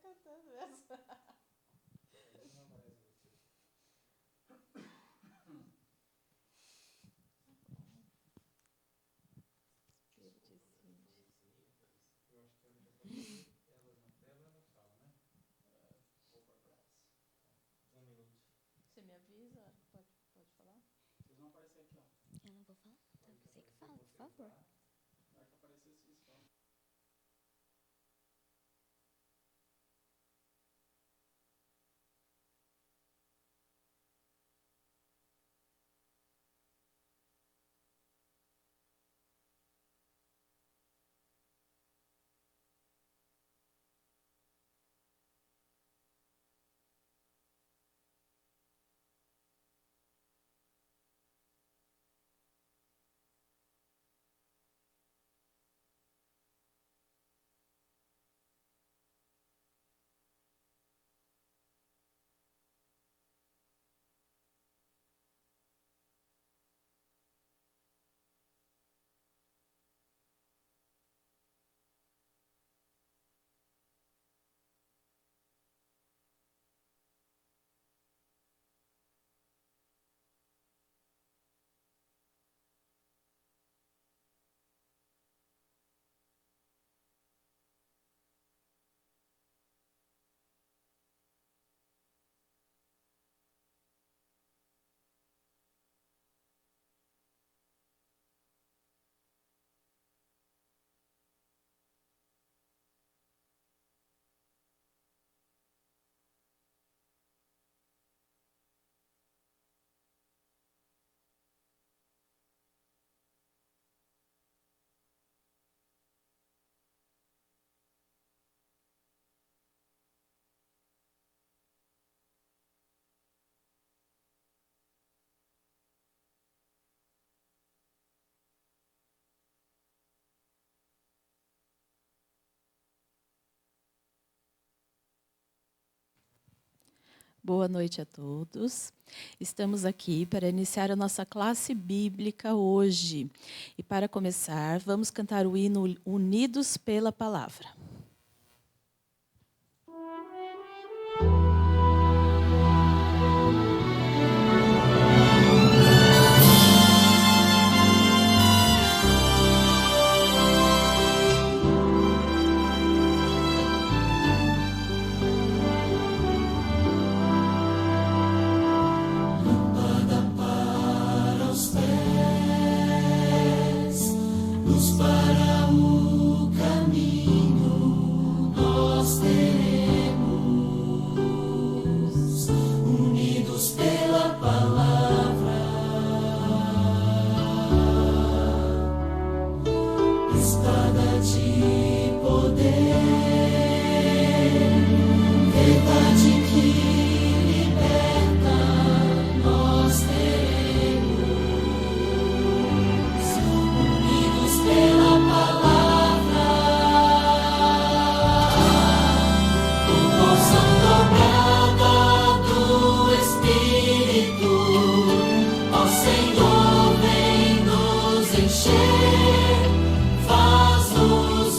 cantando essa. Eu acho que ela já pode ter elas na tela e na sala, né? Vou pôr pra elas. 1 minuto. Você me avisa? Pode falar? Vocês vão aparecer aqui, ó. Eu não vou falar, então você que fala, por favor. Na hora que aparecer, vocês falam. Boa noite a todos. Estamos aqui para iniciar a nossa classe bíblica hoje. E para começar, vamos cantar o hino Unidos pela Palavra. Para o caminho nós teremos, unidos pela palavra, espada de poder, verdade que liberta, nós teremos, unidos pela palavra, com porção dobrada do Espírito, ó Senhor, vem nos encher, faz-nos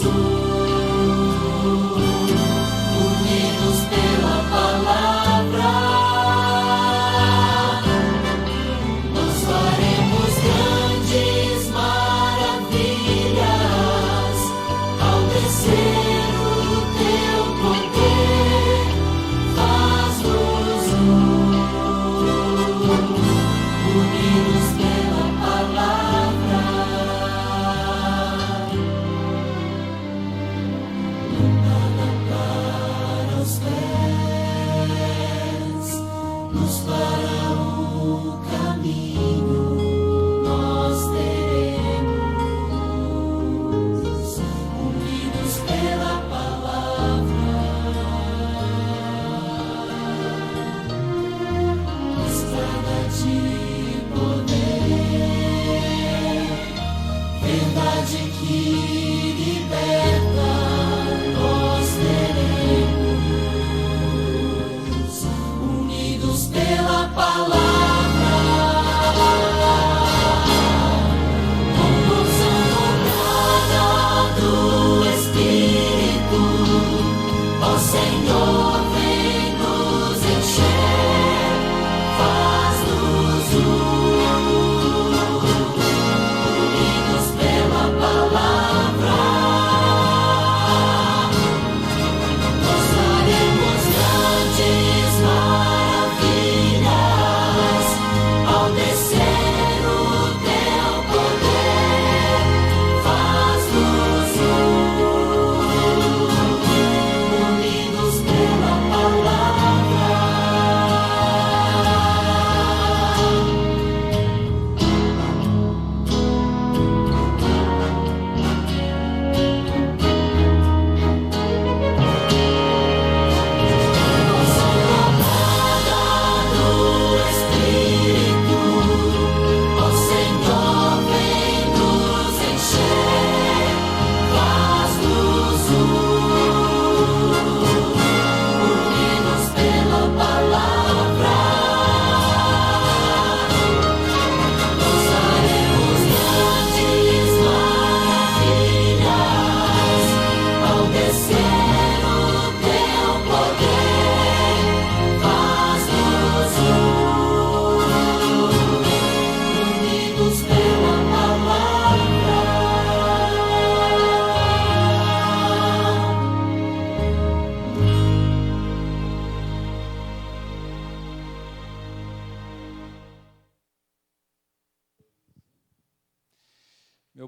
unidos pela palavra, nós faremos grandes maravilhas ao descer o teu poder, faz-nos unidos pela palavra, lâmpada para os pés, luz para o caminho nós teremos, unidos pela palavra, estrada de poder, verdade que liberta, nós teremos, unidos pela palavra, com porção dobrada do Espírito,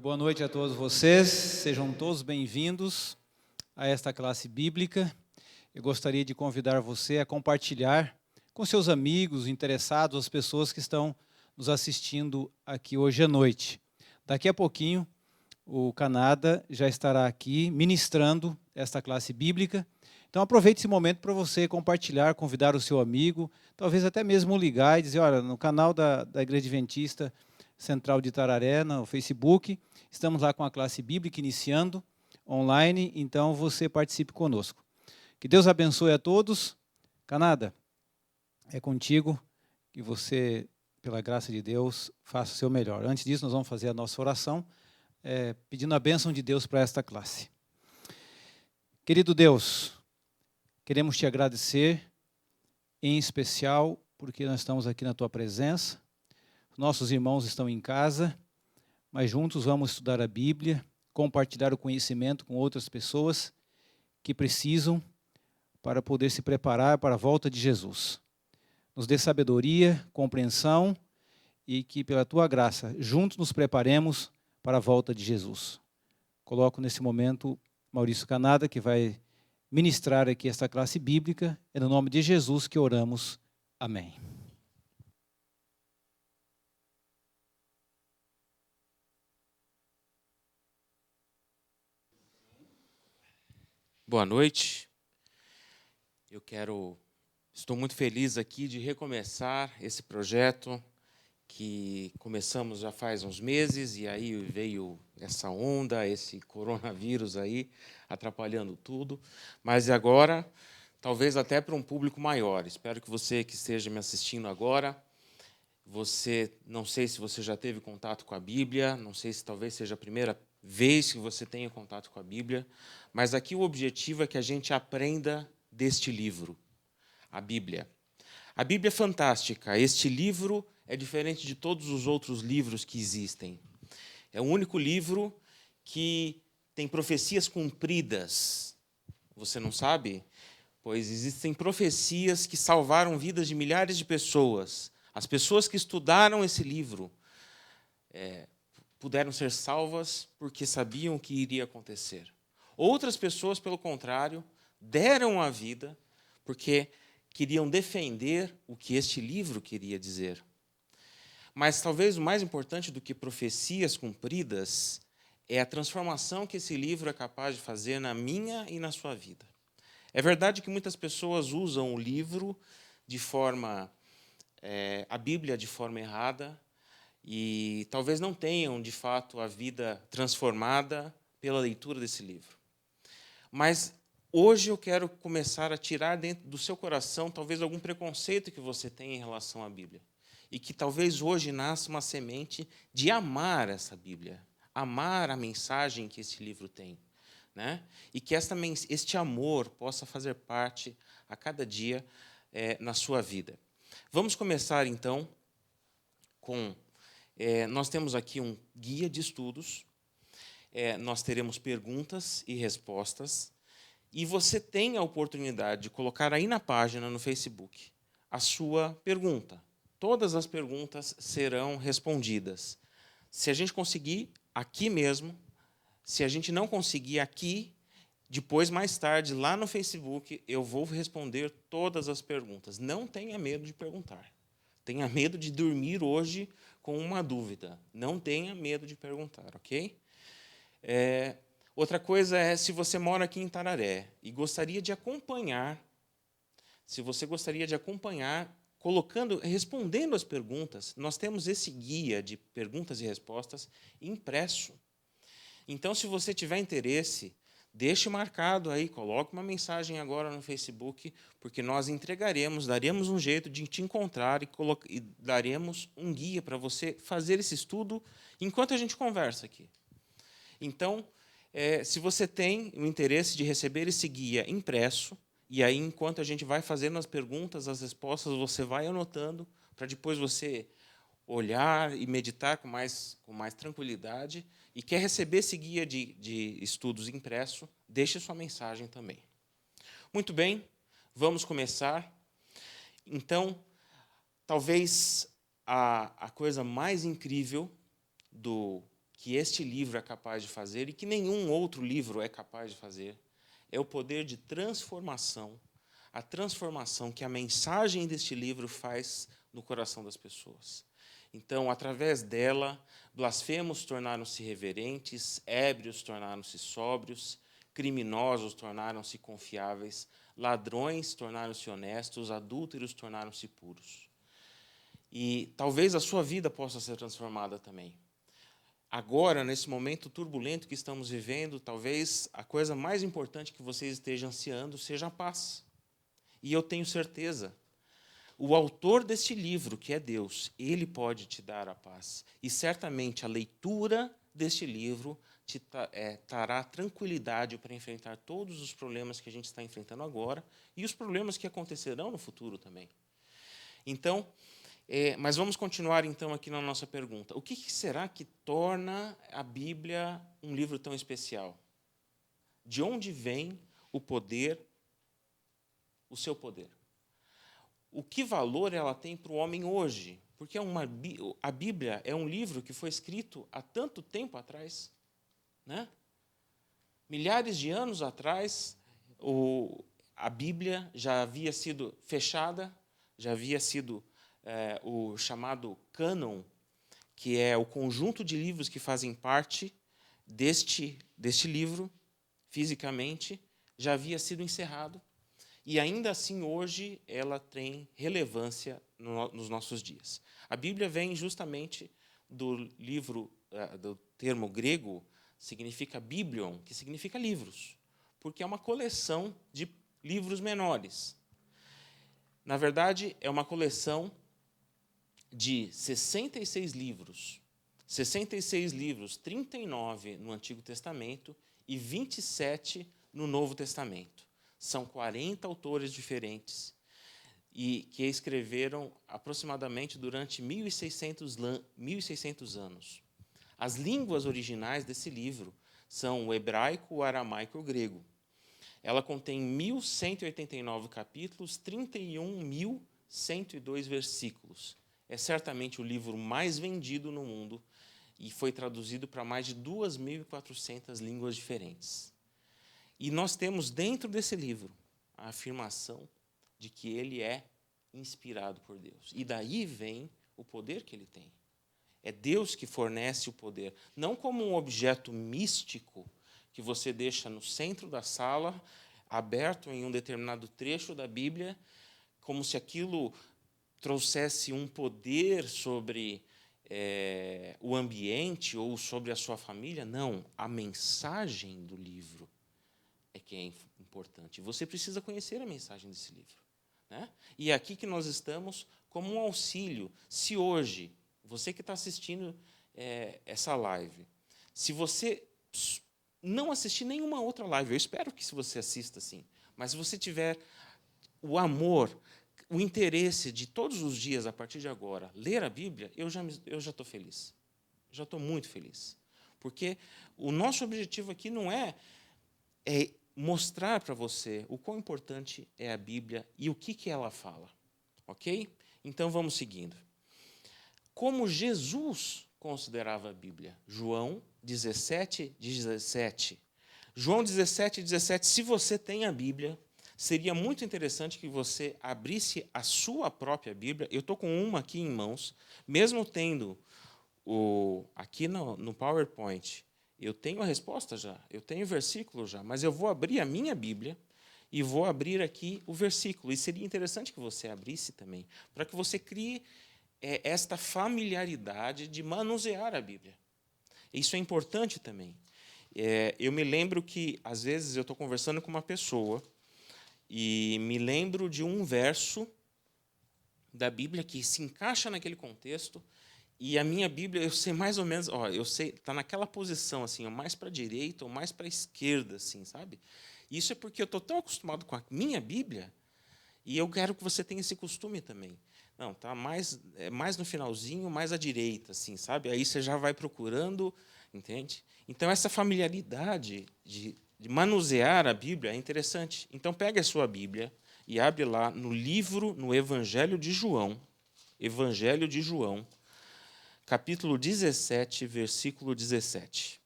Boa noite a todos vocês, sejam todos bem-vindos a esta classe bíblica. Eu gostaria de convidar você a compartilhar com seus amigos, interessados, as pessoas que estão nos assistindo aqui hoje à noite. Daqui a pouquinho, o Canada já estará aqui ministrando esta classe bíblica. Então, aproveite esse momento para você compartilhar, convidar o seu amigo, talvez até mesmo ligar e dizer, olha, no canal da Igreja Adventista Central de Itararé, no Facebook, estamos lá com a classe bíblica iniciando, online, então você participe conosco. Que Deus abençoe a todos. Canada, é contigo, que você, pela graça de Deus, faça o seu melhor. Antes disso, nós vamos fazer a nossa oração, pedindo a bênção de Deus para esta classe. Querido Deus, queremos te agradecer, em especial, porque nós estamos aqui na tua presença. Nossos irmãos estão em casa, mas juntos vamos estudar a Bíblia, compartilhar o conhecimento com outras pessoas que precisam para poder se preparar para a volta de Jesus. Nos dê sabedoria, compreensão e que, pela tua graça, juntos nos preparemos para a volta de Jesus. Coloco nesse momento Maurício Canada, que vai ministrar aqui esta classe bíblica. É no nome de Jesus que oramos. Amém. Boa noite. Estou muito feliz aqui de recomeçar esse projeto que começamos já faz uns meses e aí veio essa onda, esse coronavírus aí atrapalhando tudo. Mas agora, talvez até para um público maior. Espero que você que esteja me assistindo agora, não sei se você já teve contato com a Bíblia, não sei se talvez seja a primeira vez que você tenha contato com a Bíblia, mas aqui o objetivo é que a gente aprenda deste livro, a Bíblia. A Bíblia é fantástica. Este livro é diferente de todos os outros livros que existem. É o único livro que tem profecias cumpridas. Você não sabe? Pois existem profecias que salvaram vidas de milhares de pessoas. As pessoas que estudaram esse livro puderam ser salvas porque sabiam o que iria acontecer. Outras pessoas, pelo contrário, deram a vida porque queriam defender o que este livro queria dizer. Mas talvez o mais importante do que profecias cumpridas é a transformação que esse livro é capaz de fazer na minha e na sua vida. É verdade que muitas pessoas usam o livro a Bíblia de forma errada, e talvez não tenham, de fato, a vida transformada pela leitura desse livro. Mas hoje eu quero começar a tirar dentro do seu coração talvez algum preconceito que você tem em relação à Bíblia. E que talvez hoje nasça uma semente de amar essa Bíblia, amar a mensagem que esse livro tem, né? E que este amor possa fazer parte a cada dia na sua vida. Vamos começar, então, com... nós temos aqui um guia de estudos, nós teremos perguntas e respostas, e você tem a oportunidade de colocar aí na página, no Facebook, a sua pergunta. Todas as perguntas serão respondidas. Se a gente conseguir, aqui mesmo. Se a gente não conseguir aqui, depois, mais tarde, lá no Facebook, eu vou responder todas as perguntas. Não tenha medo de perguntar. Tenha medo de dormir hoje com uma dúvida. Não tenha medo de perguntar, ok? Outra coisa é, se você mora aqui em Itararé e gostaria de acompanhar, respondendo as perguntas, nós temos esse guia de perguntas e respostas impresso. Então, se você tiver interesse, deixe marcado aí, coloque uma mensagem agora no Facebook, porque nós daremos um jeito de te encontrar e daremos um guia para você fazer esse estudo enquanto a gente conversa aqui. Então, se você tem o interesse de receber esse guia impresso, e aí, enquanto a gente vai fazendo as perguntas, as respostas, você vai anotando, para depois você olhar e meditar com mais tranquilidade, e quer receber esse guia de estudos impresso, deixe sua mensagem também. Muito bem, vamos começar. Então, talvez a coisa mais incrível que este livro é capaz de fazer e que nenhum outro livro é capaz de fazer, é o poder de transformação, a transformação que a mensagem deste livro faz no coração das pessoas. Então, através dela, blasfemos tornaram-se reverentes, ébrios tornaram-se sóbrios, criminosos tornaram-se confiáveis, ladrões tornaram-se honestos, adúlteros tornaram-se puros. E talvez a sua vida possa ser transformada também. Agora, nesse momento turbulento que estamos vivendo, talvez a coisa mais importante que você esteja ansiando seja a paz. E eu tenho certeza, o autor deste livro, que é Deus, ele pode te dar a paz. E certamente a leitura deste livro te trará tranquilidade para enfrentar todos os problemas que a gente está enfrentando agora e os problemas que acontecerão no futuro também. Então, mas vamos continuar então aqui na nossa pergunta. O que será que torna a Bíblia um livro tão especial? De onde vem o poder, o seu poder? O que valor ela tem para o homem hoje? Porque a Bíblia é um livro que foi escrito há tanto tempo atrás, né? Milhares de anos atrás, a Bíblia já havia sido fechada, já havia sido o chamado cânon, que é o conjunto de livros que fazem parte deste livro, fisicamente, já havia sido encerrado. E ainda assim, hoje, ela tem relevância nos nossos dias. A Bíblia vem justamente do termo grego, significa biblion, que significa livros, porque é uma coleção de livros menores. Na verdade, é uma coleção de 66 livros. 66 livros, 39 no Antigo Testamento e 27 no Novo Testamento. São 40 autores diferentes e que escreveram aproximadamente durante 1.600 anos. As línguas originais desse livro são o hebraico, o aramaico e o grego. Ela contém 1.189 capítulos, 31.102 versículos. É certamente o livro mais vendido no mundo e foi traduzido para mais de 2.400 línguas diferentes. E nós temos dentro desse livro a afirmação de que ele é inspirado por Deus. E daí vem o poder que ele tem. É Deus que fornece o poder, não como um objeto místico que você deixa no centro da sala, aberto em um determinado trecho da Bíblia, como se aquilo trouxesse um poder sobre o ambiente ou sobre a sua família. Não, a mensagem do livro é que é importante. Você precisa conhecer a mensagem desse livro, né? E é aqui que nós estamos como um auxílio. Se hoje, você que está assistindo essa live, se você não assistir nenhuma outra live, eu espero que se você assista sim, mas se você tiver o amor, o interesse de todos os dias, a partir de agora, ler a Bíblia, eu já estou feliz. Já estou muito feliz. Porque o nosso objetivo aqui não é mostrar para você o quão importante é a Bíblia e o que ela fala. Ok? Então, vamos seguindo. Como Jesus considerava a Bíblia? João 17:17. João 17:17. Se você tem a Bíblia, seria muito interessante que você abrisse a sua própria Bíblia. Eu estou com uma aqui em mãos, mesmo tendo aqui no PowerPoint, eu tenho a resposta já, eu tenho o versículo já, mas eu vou abrir a minha Bíblia e vou abrir aqui o versículo. E seria interessante que você abrisse também, para que você crie esta familiaridade de manusear a Bíblia. Isso é importante também. Eu me lembro que, às vezes, eu estou conversando com uma pessoa e me lembro de um verso da Bíblia que se encaixa naquele contexto, e a minha Bíblia, eu sei mais ou menos, eu sei, está naquela posição, assim, mais para a direita ou mais para a esquerda, assim, sabe? Isso é porque eu estou tão acostumado com a minha Bíblia, e eu quero que você tenha esse costume também. Não, está mais no finalzinho, mais à direita, assim, sabe? Aí você já vai procurando, entende? Então, essa familiaridade de manusear a Bíblia é interessante. Então, pegue a sua Bíblia e abre lá no Evangelho de João, capítulo 17, versículo 17.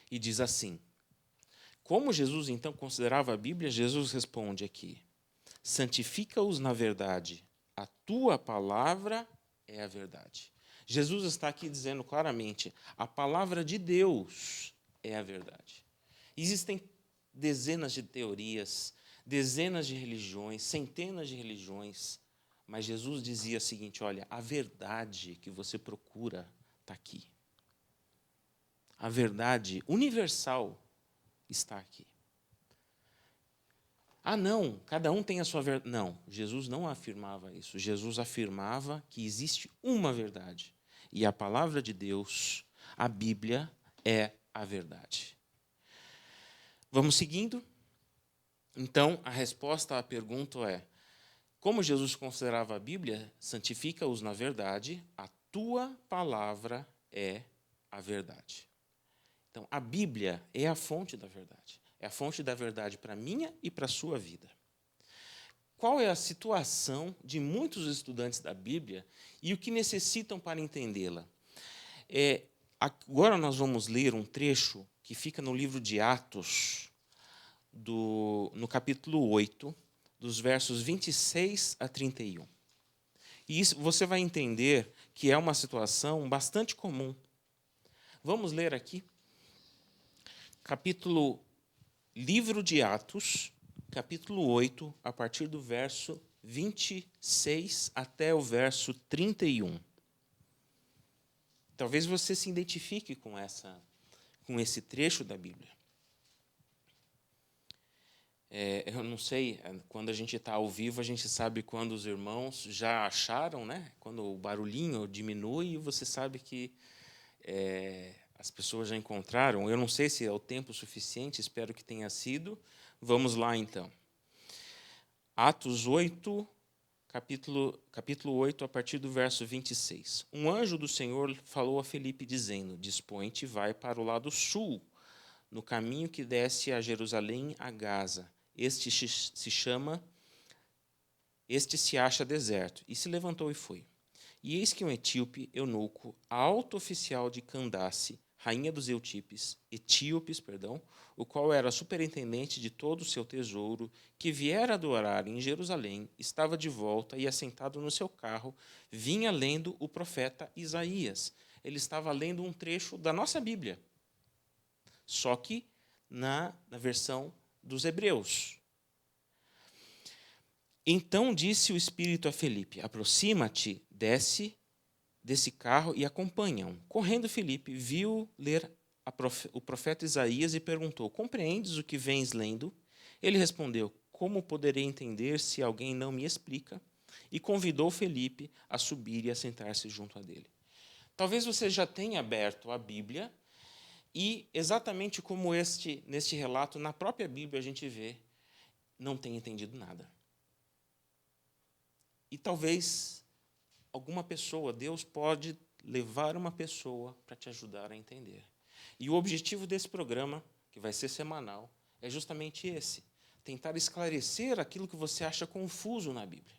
E diz assim: como Jesus então considerava a Bíblia, Jesus responde aqui: santifica-os na verdade, a tua palavra é a verdade. Jesus está aqui dizendo claramente: a palavra de Deus é a verdade. Existem dezenas de teorias, dezenas de religiões, centenas de religiões, mas Jesus dizia o seguinte: olha, a verdade que você procura está aqui. A verdade universal está aqui. Ah, não, cada um tem a sua verdade. Não, Jesus não afirmava isso. Jesus afirmava que existe uma verdade. E a palavra de Deus, a Bíblia, é a verdade. Vamos seguindo? Então, a resposta à pergunta é: como Jesus considerava a Bíblia? Santifica-os na verdade, a tua palavra é a verdade. Então, a Bíblia é a fonte da verdade. É a fonte da verdade para a minha e para a sua vida. Qual é a situação de muitos estudantes da Bíblia e o que necessitam para entendê-la? Agora nós vamos ler um trecho que fica no livro de Atos, no capítulo 8, dos versos 26 a 31. E isso você vai entender que é uma situação bastante comum. Vamos ler aqui. Livro de Atos, capítulo 8, a partir do verso 26 até o verso 31. Talvez você se identifique com esse trecho da Bíblia. Eu não sei, quando a gente está ao vivo, a gente sabe quando os irmãos já acharam, né? Quando o barulhinho diminui, você sabe que as pessoas já encontraram. Eu não sei se é o tempo suficiente, espero que tenha sido. Vamos lá, então. Atos 8, capítulo 8, a partir do verso 26. Um anjo do Senhor falou a Filipe, dizendo: dispõe-te e vai para o lado sul, no caminho que desce a Jerusalém, a Gaza. Este se acha deserto. E se levantou e foi. E eis que um etíope, eunuco, alto oficial de Candace, rainha dos etíopes, o qual era superintendente de todo o seu tesouro, que viera adorar em Jerusalém, estava de volta e, assentado no seu carro, vinha lendo o profeta Isaías. Ele estava lendo um trecho da nossa Bíblia, só que na versão dos Hebreus. Então disse o Espírito a Filipe: aproxima-te, desce desse carro e acompanha-o. Correndo, Filipe viu ler o profeta Isaías e perguntou: compreendes o que vens lendo? Ele respondeu: como poderei entender se alguém não me explica? E convidou Filipe a subir e a sentar-se junto a dele. Talvez você já tenha aberto a Bíblia e, exatamente como neste relato, na própria Bíblia a gente vê, não tenha entendido nada. E talvez alguma pessoa, Deus pode levar uma pessoa para te ajudar a entender. E o objetivo desse programa, que vai ser semanal, é justamente esse: tentar esclarecer aquilo que você acha confuso na Bíblia.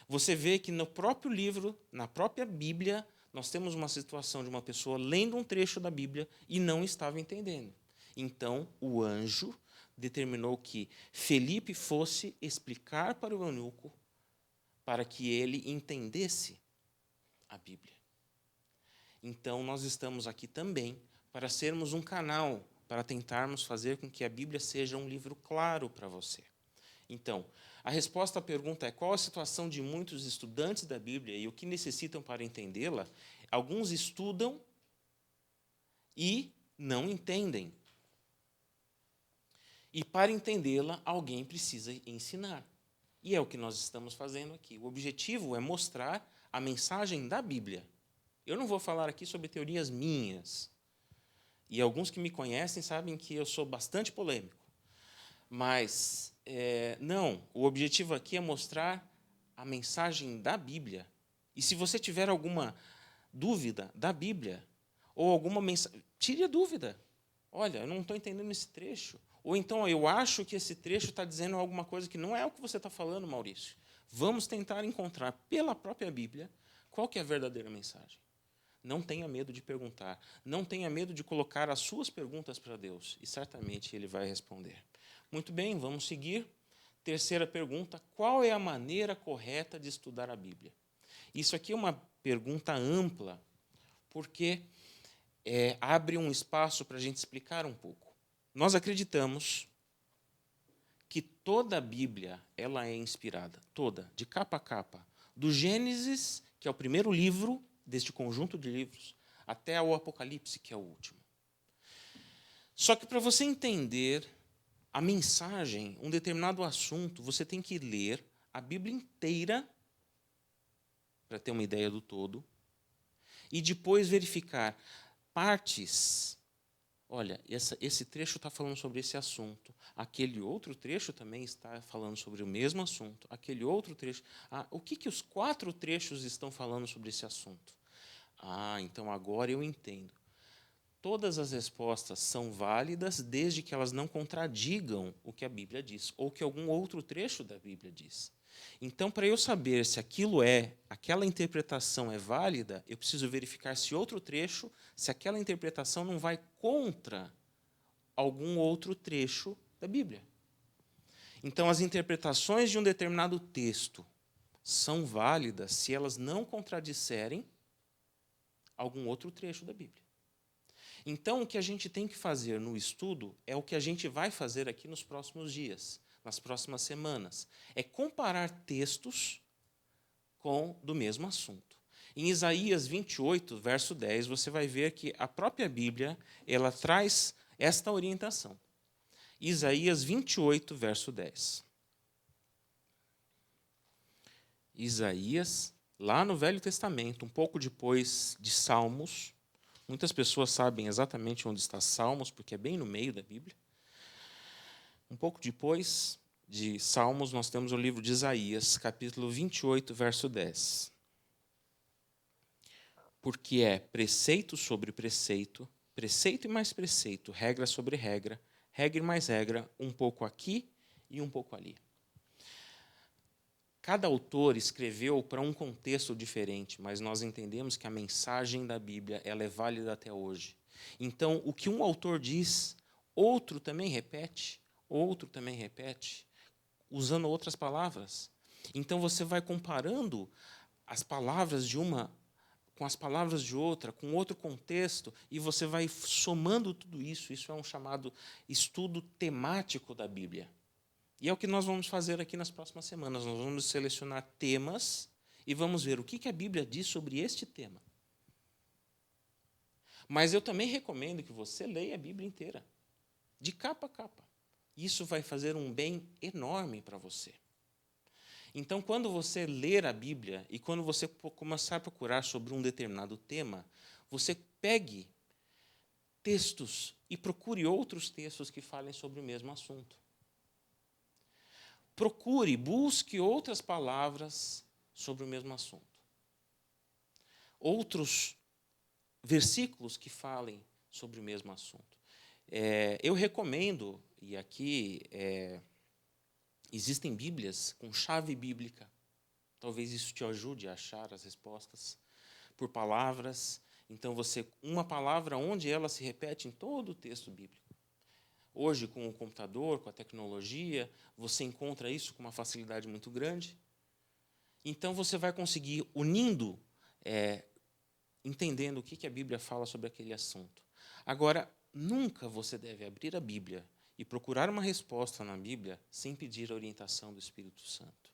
Você vê que no próprio livro, na própria Bíblia, nós temos uma situação de uma pessoa lendo um trecho da Bíblia e não estava entendendo. Então, o anjo determinou que Filipe fosse explicar para o eunuco para que ele entendesse a Bíblia. Então, nós estamos aqui também para sermos um canal, para tentarmos fazer com que a Bíblia seja um livro claro para você. Então, a resposta à pergunta é: qual a situação de muitos estudantes da Bíblia e o que necessitam para entendê-la? Alguns estudam e não entendem. E para entendê-la, alguém precisa ensinar. E é o que nós estamos fazendo aqui. O objetivo é mostrar a mensagem da Bíblia. Eu não vou falar aqui sobre teorias minhas. E alguns que me conhecem sabem que eu sou bastante polêmico. Mas, não, o objetivo aqui é mostrar a mensagem da Bíblia. E se você tiver alguma dúvida da Bíblia, ou alguma mensagem, tire a dúvida. Olha, eu não estou entendendo esse trecho. Ou então, eu acho que esse trecho está dizendo alguma coisa que não é o que você está falando, Maurício. Vamos tentar encontrar pela própria Bíblia qual que é a verdadeira mensagem. Não tenha medo de perguntar. Não tenha medo de colocar as suas perguntas para Deus. E certamente Ele vai responder. Muito bem, vamos seguir. Terceira pergunta: qual é a maneira correta de estudar a Bíblia? Isso aqui é uma pergunta ampla, porque abre um espaço para a gente explicar um pouco. Nós acreditamos que toda a Bíblia ela é inspirada, toda, de capa a capa, do Gênesis, que é o primeiro livro deste conjunto de livros, até o Apocalipse, que é o último. Só que para você entender a mensagem, um determinado assunto, você tem que ler a Bíblia inteira para ter uma ideia do todo e depois verificar partes. Olha, esse trecho está falando sobre esse assunto. Aquele outro trecho também está falando sobre o mesmo assunto. Aquele outro trecho. O que os 4 trechos estão falando sobre esse assunto? Então agora eu entendo. Todas as respostas são válidas desde que elas não contradigam o que a Bíblia diz, ou que algum outro trecho da Bíblia diz. Então, para eu saber se aquela interpretação é válida, eu preciso verificar se outro trecho, se aquela interpretação não vai contra algum outro trecho da Bíblia. Então, as interpretações de um determinado texto são válidas se elas não contradisserem algum outro trecho da Bíblia. Então, o que a gente tem que fazer no estudo é o que a gente vai fazer aqui nos próximos dias, nas próximas semanas. É comparar textos do mesmo assunto. Em Isaías 28, verso 10, você vai ver que a própria Bíblia ela traz esta orientação. Isaías 28, verso 10. Isaías, lá no Velho Testamento, um pouco depois de Salmos. Muitas pessoas sabem exatamente onde está Salmos, porque é bem no meio da Bíblia. Um pouco depois de Salmos, nós temos o livro de Isaías, capítulo 28, verso 10. Porque é preceito sobre preceito, preceito e mais preceito, regra sobre regra, regra e mais regra, um pouco aqui e um pouco ali. Cada autor escreveu para um contexto diferente, mas nós entendemos que a mensagem da Bíblia ela é válida até hoje. Então, o que um autor diz, outro também repete, usando outras palavras. Então, você vai comparando as palavras de uma com as palavras de outra, com outro contexto, e você vai somando tudo isso. Isso é um chamado estudo temático da Bíblia. E é o que nós vamos fazer aqui nas próximas semanas. Nós vamos selecionar temas e vamos ver o que a Bíblia diz sobre este tema. Mas eu também recomendo que você leia a Bíblia inteira, de capa a capa. Isso vai fazer um bem enorme para você. Então, quando você ler a Bíblia e quando você começar a procurar sobre um determinado tema, você pegue textos e procure outros textos que falem sobre o mesmo assunto. Busque outras palavras sobre o mesmo assunto. Outros versículos que falem sobre o mesmo assunto. Eu recomendo, e aqui existem Bíblias com chave bíblica. Talvez isso te ajude a achar as respostas por palavras. Então, uma palavra onde ela se repete em todo o texto bíblico. Hoje, com o computador, com a tecnologia, você encontra isso com uma facilidade muito grande. Então, você vai conseguir, unindo, entendendo o que a Bíblia fala sobre aquele assunto. Agora, nunca você deve abrir a Bíblia e procurar uma resposta na Bíblia sem pedir a orientação do Espírito Santo.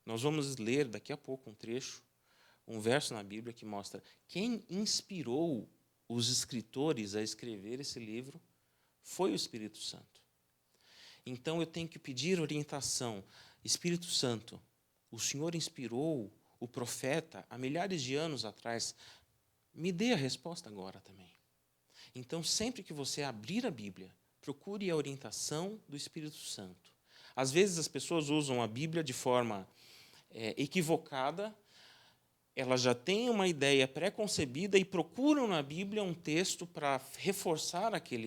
Nós vamos ler daqui a pouco um trecho, um verso na Bíblia que mostra quem inspirou os escritores a escrever esse livro foi o Espírito Santo. Então eu tenho que pedir orientação. Espírito Santo, o Senhor inspirou o profeta há milhares de anos atrás. Me dê a resposta agora também. Então, sempre que você abrir a Bíblia, procure a orientação do Espírito Santo. Às vezes as pessoas usam a Bíblia de forma equivocada, elas já têm uma ideia pré-concebida e procuram na Bíblia um texto para reforçar aquela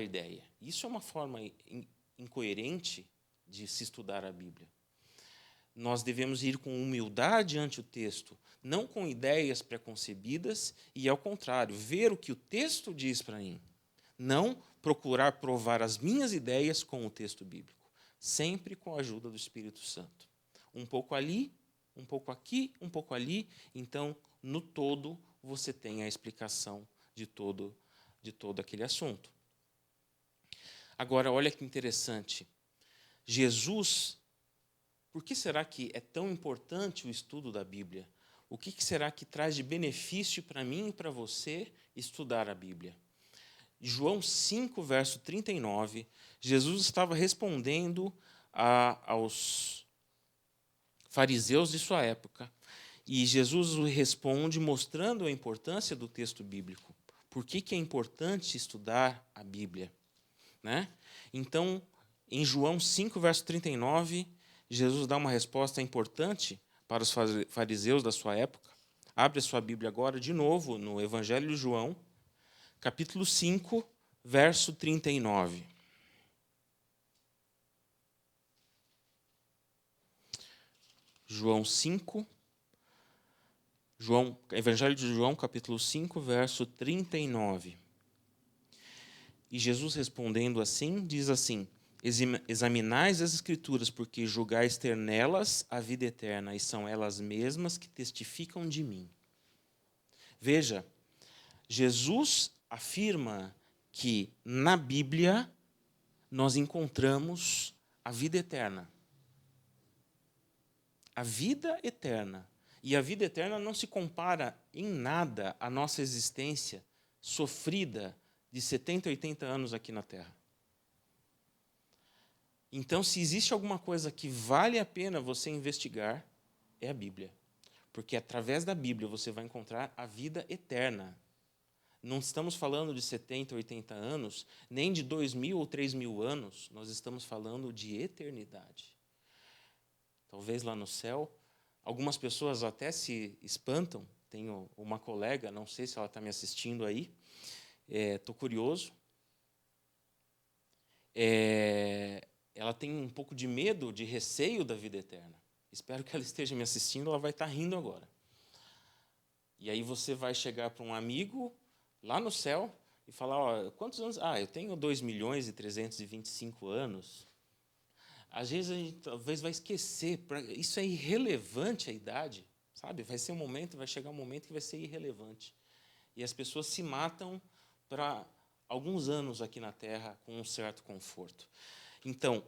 ideia. Isso é uma forma incoerente de se estudar a Bíblia. nós devemos ir com humildade ante o texto, não com ideias preconcebidas, e, ao contrário, ver o que o texto diz para mim. Não procurar provar as minhas ideias com o texto bíblico, sempre com a ajuda do Espírito Santo. Um pouco ali, um pouco aqui, um pouco ali. Então, no todo, você tem a explicação de todo aquele assunto. Agora, olha que interessante. Jesus, por que será que é tão importante o estudo da Bíblia? O que será que traz de benefício para mim e para você estudar a Bíblia? João 5, verso 39, Jesus estava respondendo aos fariseus de sua época. E Jesus responde mostrando a importância do texto bíblico. Por que é importante estudar a Bíblia? Né? Então, em João 5, verso 39, Jesus dá uma resposta importante para os fariseus da sua época. Abre a sua Bíblia agora, de novo, no Evangelho de João, capítulo 5, verso 39. Evangelho de João, capítulo 5, verso 39. E Jesus respondendo assim, diz assim: examinais as Escrituras, porque julgais ter nelas a vida eterna, e são elas mesmas que testificam de mim. Veja, Jesus afirma que na Bíblia nós encontramos a vida eterna. A vida eterna. E a vida eterna não se compara em nada à nossa existência sofrida de 70, 80 anos aqui na Terra. Então, se existe alguma coisa que vale a pena você investigar, é a Bíblia. Porque através da Bíblia você vai encontrar a vida eterna. Não estamos falando de 70, 80 anos, nem de 2.000 ou 3.000 anos, nós estamos falando de eternidade. Talvez lá no céu, algumas pessoas até se espantam. Tenho uma colega, não sei se ela está me assistindo aí, estou curioso. Ela tem um pouco de medo, de receio da vida eterna. Espero que ela esteja me assistindo, ela vai estar rindo agora. E aí você vai chegar para um amigo lá no céu e falar: ó, quantos anos? Eu tenho 2.325.000 anos. Às vezes a gente talvez vai esquecer, isso é irrelevante a idade, sabe? Vai chegar um momento que vai ser irrelevante. E as pessoas se matam para alguns anos aqui na Terra com um certo conforto. Então,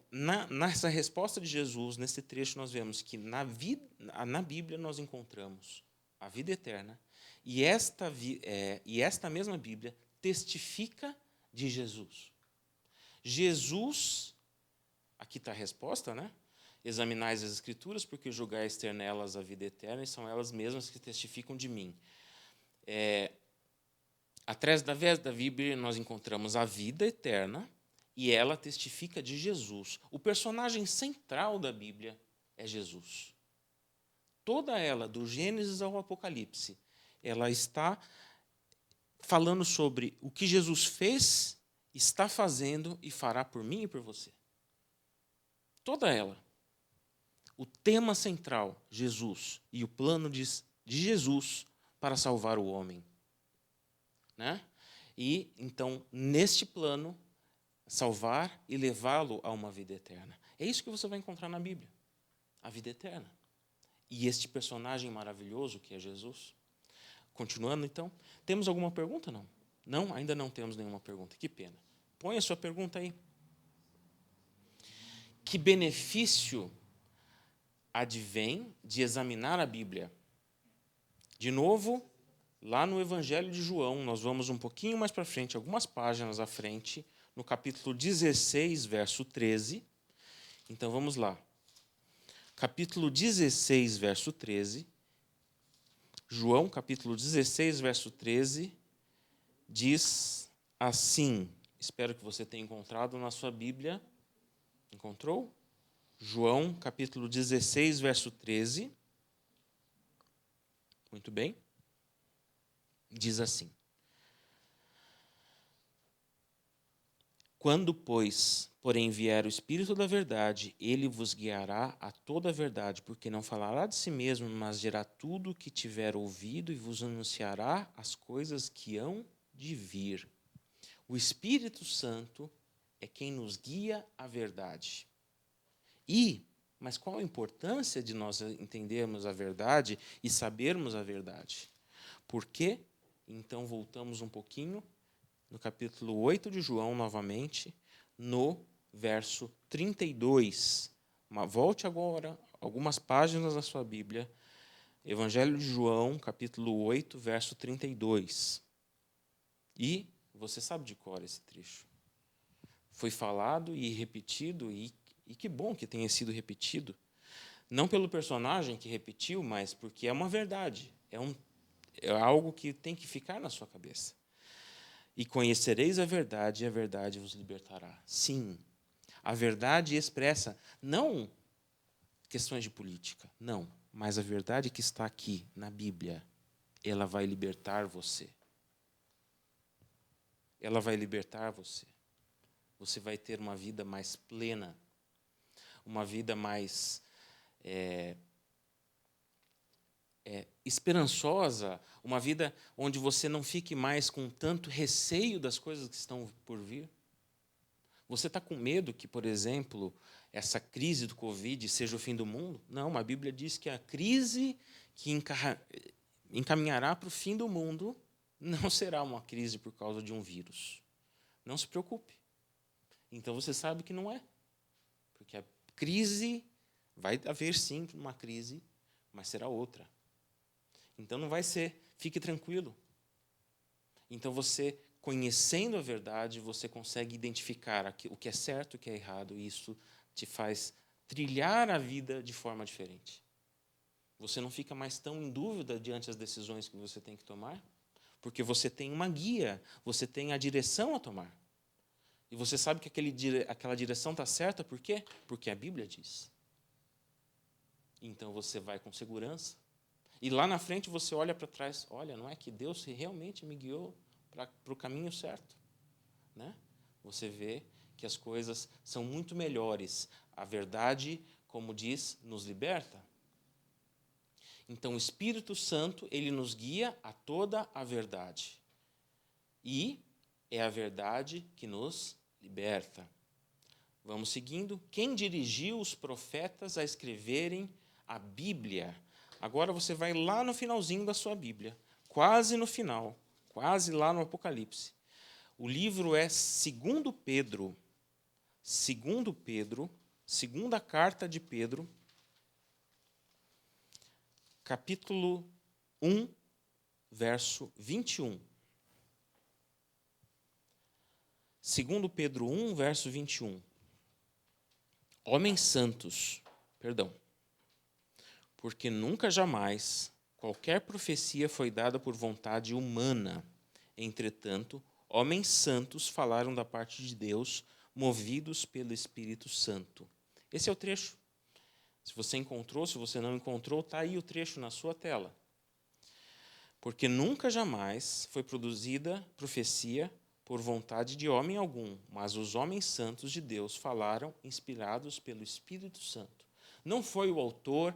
nessa resposta de Jesus, nesse trecho, nós vemos que na Bíblia nós encontramos a vida eterna, e esta mesma Bíblia testifica de Jesus. Jesus, aqui está a resposta, né? Examinais as Escrituras, porque julgais ter nelas a vida eterna, e são elas mesmas que testificam de mim. Através da Bíblia nós encontramos a vida eterna, e ela testifica de Jesus. O personagem central da Bíblia é Jesus. Toda ela, do Gênesis ao Apocalipse, ela está falando sobre o que Jesus fez, está fazendo e fará por mim e por você. Toda ela. O tema central, Jesus, e o plano de Jesus para salvar o homem. Né? E, então, neste plano, salvar e levá-lo a uma vida eterna. É isso que você vai encontrar na Bíblia. A vida eterna. E este personagem maravilhoso que é Jesus. Continuando, então. Temos alguma pergunta? Não? Não? Ainda não temos nenhuma pergunta. Que pena. Põe a sua pergunta aí. Que benefício advém de examinar a Bíblia? De novo, lá no Evangelho de João, nós vamos um pouquinho mais para frente, algumas páginas à frente, no capítulo 16, verso 13. Então, vamos lá. Capítulo 16, verso 13. João, capítulo 16, verso 13, diz assim. Espero que você tenha encontrado na sua Bíblia. Encontrou? João, capítulo 16, verso 13. Muito bem. Diz assim: quando, pois, porém vier o Espírito da verdade, ele vos guiará a toda a verdade, porque não falará de si mesmo, mas dirá tudo o que tiver ouvido e vos anunciará as coisas que hão de vir. O Espírito Santo é quem nos guia à verdade. Mas qual a importância de nós entendermos a verdade e sabermos a verdade? Por quê? Então voltamos um pouquinho no capítulo 8 de João, novamente, no verso 32. Volte agora algumas páginas da sua Bíblia. Evangelho de João, capítulo 8, verso 32. E você sabe de cor esse trecho. Foi falado e repetido, e que bom que tenha sido repetido. Não pelo personagem que repetiu, mas porque é uma verdade. É algo que tem que ficar na sua cabeça. E conhecereis a verdade, e a verdade vos libertará. Sim, a verdade expressa não questões de política, não, mas a verdade que está aqui na Bíblia, ela vai libertar você. Ela vai libertar você. Você vai ter uma vida mais plena, uma vida mais esperançosa, uma vida onde você não fique mais com tanto receio das coisas que estão por vir. Você está com medo que, por exemplo, essa crise do Covid seja o fim do mundo? Não, a Bíblia diz que a crise que encaminhará para o fim do mundo não será uma crise por causa de um vírus. Não se preocupe. Então você sabe que não é. Porque a crise, vai haver sim uma crise, mas será outra. Então não vai ser, fique tranquilo. Então você, conhecendo a verdade, você consegue identificar o que é certo e o que é errado, e isso te faz trilhar a vida de forma diferente. Você não fica mais tão em dúvida diante das decisões que você tem que tomar, porque você tem uma guia, você tem a direção a tomar. E você sabe que aquela direção está certa, por quê? Porque a Bíblia diz. Então você vai com segurança. E lá na frente você olha para trás, olha, não é que Deus realmente me guiou para o caminho certo? Né? Você vê que as coisas são muito melhores. A verdade, como diz, nos liberta. Então o Espírito Santo, ele nos guia a toda a verdade. E é a verdade que nos liberta. Vamos seguindo. Quem dirigiu os profetas a escreverem a Bíblia? Agora você vai lá no finalzinho da sua Bíblia, quase no final, quase lá no Apocalipse. O livro é 2 Pedro. 2 Pedro, segunda carta de Pedro, capítulo 1, verso 21. 2 Pedro 1, verso 21. Homens santos, porque nunca jamais qualquer profecia foi dada por vontade humana. Entretanto, homens santos falaram da parte de Deus, movidos pelo Espírito Santo. Esse é o trecho. Se você encontrou, se você não encontrou, está aí o trecho na sua tela. Porque nunca jamais foi produzida profecia por vontade de homem algum, mas os homens santos de Deus falaram, inspirados pelo Espírito Santo. Não foi o autor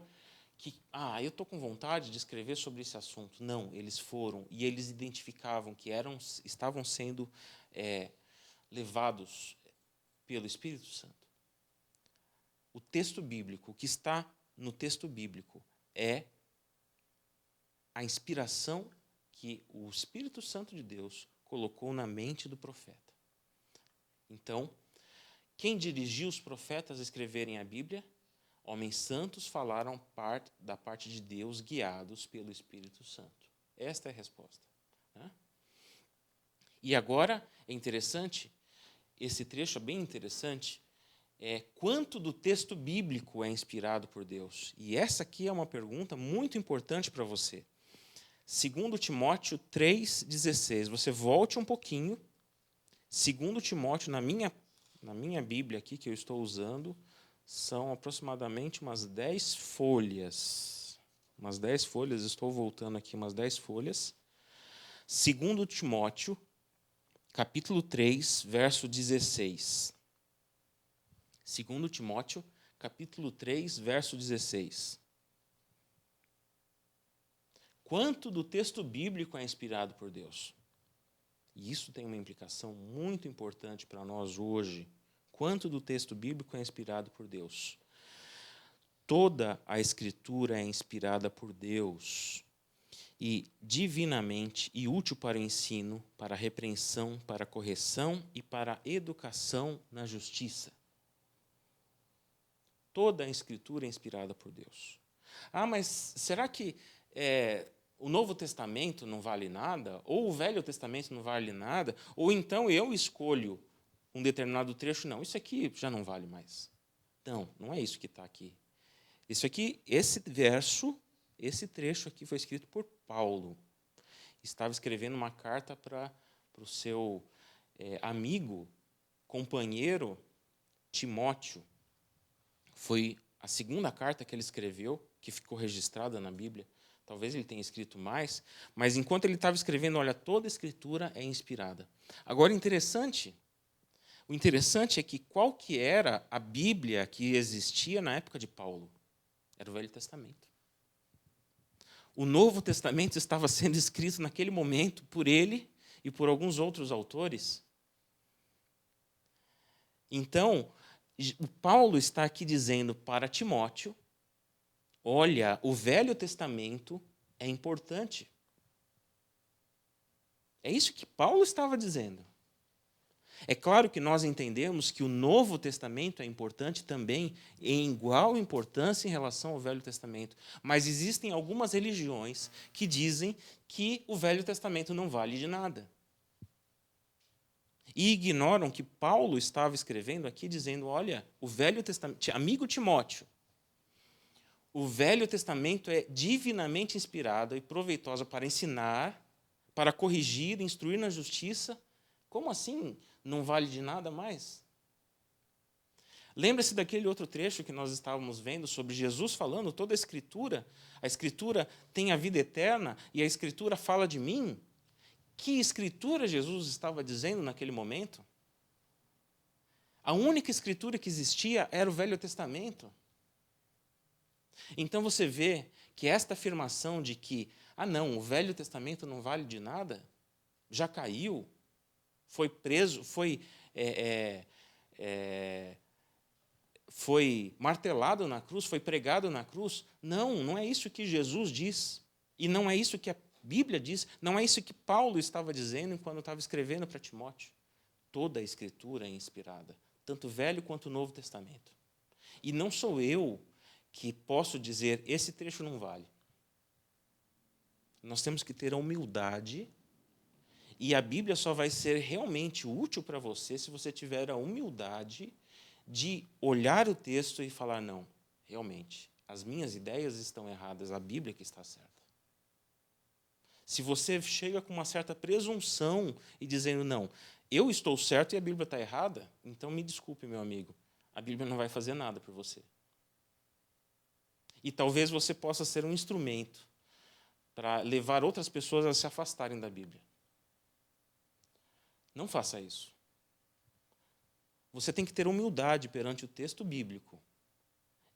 que, eu estou com vontade de escrever sobre esse assunto. Não, eles foram e eles identificavam que estavam sendo levados pelo Espírito Santo. O texto bíblico, o que está no texto bíblico é a inspiração que o Espírito Santo de Deus colocou na mente do profeta. Então, quem dirigiu os profetas a escreverem a Bíblia? Homens santos falaram da parte de Deus, guiados pelo Espírito Santo. Esta é a resposta. Né? E agora, é interessante, esse trecho é bem interessante, quanto do texto bíblico é inspirado por Deus? E essa aqui é uma pergunta muito importante para você. 2 Timóteo 3,16. Você volte um pouquinho. 2 Timóteo, na minha Bíblia aqui, que eu estou usando, são aproximadamente umas 10 folhas. Umas 10 folhas, estou voltando aqui umas 10 folhas. 2 Timóteo, capítulo 3, verso 16. 2 Timóteo, capítulo 3, verso 16. Quanto do texto bíblico é inspirado por Deus? E isso tem uma implicação muito importante para nós hoje. Quanto do texto bíblico é inspirado por Deus? Toda a Escritura é inspirada por Deus e divinamente e útil para o ensino, para a repreensão, para a correção e para a educação na justiça. Toda a Escritura é inspirada por Deus. Ah, mas será que o Novo Testamento não vale nada? Ou o Velho Testamento não vale nada? Ou então eu escolho um determinado trecho? Não, isso aqui já não vale mais. Não é isso que está aqui. Isso aqui, esse trecho aqui foi escrito por Paulo. Estava escrevendo uma carta para o seu amigo, companheiro, Timóteo. Foi a segunda carta que ele escreveu, que ficou registrada na Bíblia. Talvez ele tenha escrito mais, mas enquanto ele estava escrevendo, olha, toda a Escritura é inspirada. Agora, o interessante é que qual que era a Bíblia que existia na época de Paulo? Era o Velho Testamento. O Novo Testamento estava sendo escrito naquele momento por ele e por alguns outros autores. Então, o Paulo está aqui dizendo para Timóteo, olha, o Velho Testamento é importante. É isso que Paulo estava dizendo. É claro que nós entendemos que o Novo Testamento é importante também, em igual importância em relação ao Velho Testamento. Mas existem algumas religiões que dizem que o Velho Testamento não vale de nada. E ignoram que Paulo estava escrevendo aqui dizendo, olha, o Velho Testamento, amigo Timóteo, o Velho Testamento é divinamente inspirado e proveitoso para ensinar, para corrigir, instruir na justiça. Como assim não vale de nada mais? Lembra-se daquele outro trecho que nós estávamos vendo sobre Jesus falando, toda a Escritura tem a vida eterna e a Escritura fala de mim? Que Escritura Jesus estava dizendo naquele momento? A única Escritura que existia era o Velho Testamento. Então você vê que esta afirmação de que, o Velho Testamento não vale de nada, já caiu, foi preso, foi martelado na cruz, foi pregado na cruz. Não é isso que Jesus diz. E não é isso que a Bíblia diz, não é isso que Paulo estava dizendo quando estava escrevendo para Timóteo. Toda a Escritura é inspirada, tanto o Velho quanto o Novo Testamento. E não sou eu que posso dizer, esse trecho não vale. Nós temos que ter a humildade, e a Bíblia só vai ser realmente útil para você se você tiver a humildade de olhar o texto e falar, não, realmente, as minhas ideias estão erradas, a Bíblia que está certa. Se você chega com uma certa presunção e dizendo, não, eu estou certo e a Bíblia está errada, então me desculpe, meu amigo, a Bíblia não vai fazer nada por você. E talvez você possa ser um instrumento para levar outras pessoas a se afastarem da Bíblia. Não faça isso. Você tem que ter humildade perante o texto bíblico.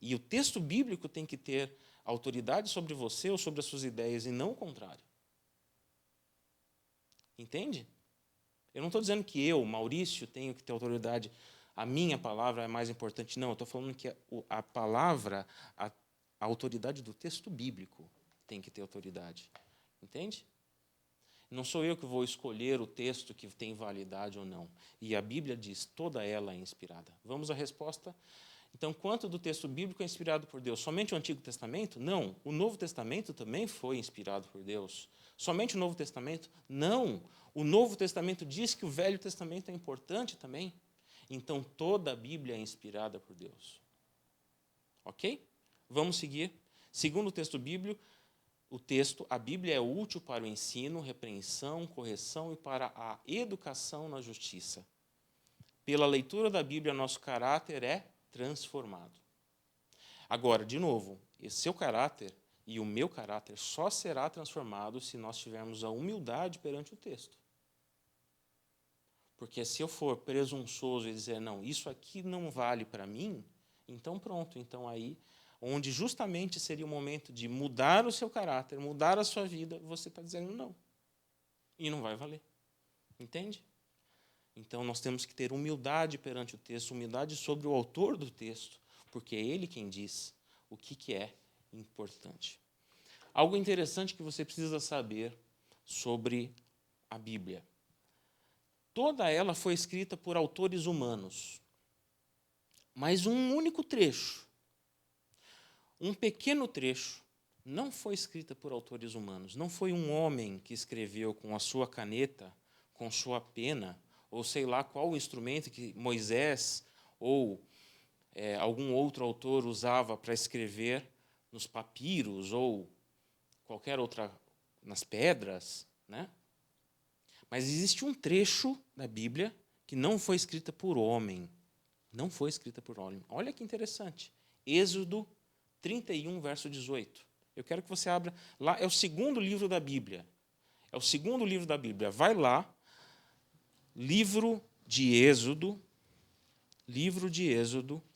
E o texto bíblico tem que ter autoridade sobre você ou sobre as suas ideias, e não o contrário. Entende? Eu não estou dizendo que eu, Maurício, tenho que ter autoridade, a minha palavra é mais importante. Não, eu estou falando que a palavra, a autoridade do texto bíblico tem que ter autoridade. Entende? Não sou eu que vou escolher o texto que tem validade ou não. E a Bíblia diz, toda ela é inspirada. Vamos à resposta. Então, quanto do texto bíblico é inspirado por Deus? Somente o Antigo Testamento? Não. O Novo Testamento também foi inspirado por Deus. Somente o Novo Testamento? Não. O Novo Testamento diz que o Velho Testamento é importante também. Então, toda a Bíblia é inspirada por Deus. Ok? Vamos seguir. Segundo o texto bíblico, a Bíblia é útil para o ensino, repreensão, correção e para a educação na justiça. Pela leitura da Bíblia, nosso caráter é transformado. Agora, de novo, esse seu caráter e o meu caráter só será transformado se nós tivermos a humildade perante o texto. Porque se eu for presunçoso e dizer, não, isso aqui não vale para mim, então pronto. Então aí, onde justamente seria o momento de mudar o seu caráter, mudar a sua vida, você está dizendo não. E não vai valer. Entende? Então nós temos que ter humildade perante o texto, humildade sobre o autor do texto, porque é ele quem diz o que é importante. Algo interessante que você precisa saber sobre a Bíblia. Toda ela foi escrita por autores humanos. Mas um único trecho, um pequeno trecho, não foi escrita por autores humanos. Não foi um homem que escreveu com a sua caneta, com sua pena, ou sei lá qual o instrumento que Moisés ou algum outro autor usava para escrever nos papiros ou qualquer outra, nas pedras, né? Mas existe um trecho da Bíblia que não foi escrita por homem. Não foi escrita por homem. Olha que interessante. Êxodo 31, verso 18. Eu quero que você abra lá, é o segundo livro da Bíblia. É o segundo livro da Bíblia. Vai lá, livro de Êxodo,